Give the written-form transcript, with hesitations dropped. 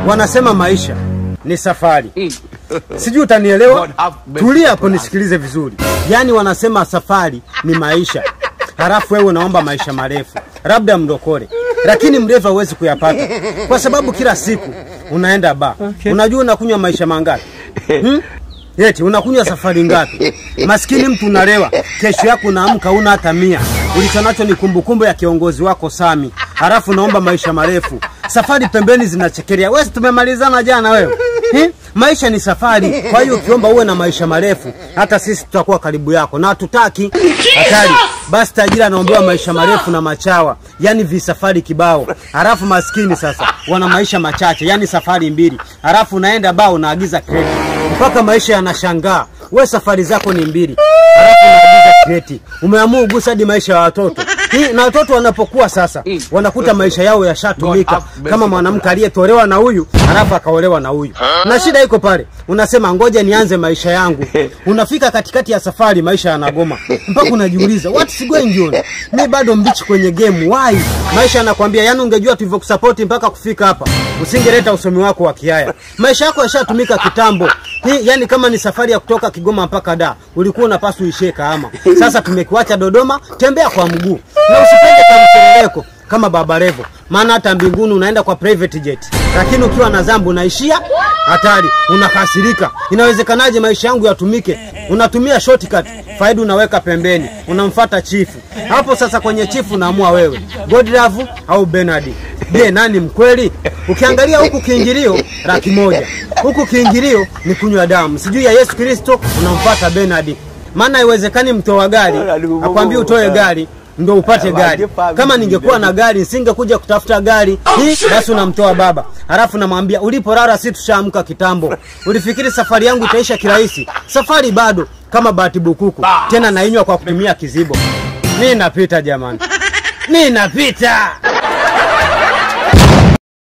Wanasema maisha ni safari. Sijui utanielewa? Tulia hapo nisikilize vizuri. Yaani wanasema safari ni maisha. Halafu wewe unaomba maisha marefu. Labda mdokore. Lakini mrefu hauwezi kuyapata. Kwa sababu kila siku unaenda ba. Unajua unakunywa maisha mangapi? Eti unakunywa safari ngapi? Maskini mtu unalewa, kesho yako unaamka una hata 100. Ulichonacho ni kumbukumbu ya kiongozi wako Sami. Halafu naomba maisha marefu. Safari pembeni zinachekelea. Wewe tumemalizana jana wewe. Maisha ni safari. Kwa hiyo ukiomba uwe na maisha marefu, hata sisi tutakuwa karibu yako. Na hatutaki hatari. Basi tajiri anaombewa maisha marefu na machawa. Yaani visafari kibao. Halafu maskini sasa wana maisha machache, yaani safari 2. Halafu unaenda bao unaagiza kreti. Mpaka maisha yanashangaa. Wewe safari zako ni 2. Halafu unaagiza kreti. Umeamua ugusa hadi maisha ya watoto. Na watoto wanapokuwa sasa wanakuta maisha yao yashatumika, kama mwanamke aliyetolewa na huyu halafu akaolewa na huyu. Na shida iko pale. Unasema ngoja nianze maisha yangu. Unafika katikati ya safari maisha yanagoma. Mpaka unajiuliza what's going on? Mimi bado mbichi kwenye game. Why? Maisha yanakwambia yani ungejua tulivyokusupport mpaka kufika hapa, usingeleta usomi wako wa kiaya. Maisha yako yashatumika kitambo. Yani kama ni safari ya kutoka Kigoma mpaka Dar, ulikuwa unapaswa uishie Kahama. Sasa tumekuacha Dodoma, tembea kwa mguu. Na usipende kama mseleleko kama Baba Levo. Maana hata mbinguni unaenda kwa private jet. Lakini ukiwa na dhambi unaishia hatari, unakasirika. Inawezekanaje maisha yangu yatumike? Unatumia shortcut, faida unaweka pembeni, unamfuata chifu. Hapo sasa kwenye chifu unaamua wewe, Godlove au Bernard. Je, nani mkweli? Ukiangalia huku kiingilio 100,000. Huku kiingilio ni kunywa damu. Sijui ya Yesu Kristo unamfuata Bernard. Maana haiwezekani mtoa gari akwambie utoe gari ndio upate gari. Kama ningekuwa na gari singekuja kutafuta gari. Basi unamtoa baba. Halafu namwambia ulipolala si tushaamka kitambo. Ulifikiri safari yangu itaisha kirahisi? Safari bado kama bahati bukuku. Tena nainywa kwa kutumia kizibo. Mimi napita jamani. Mimi napita.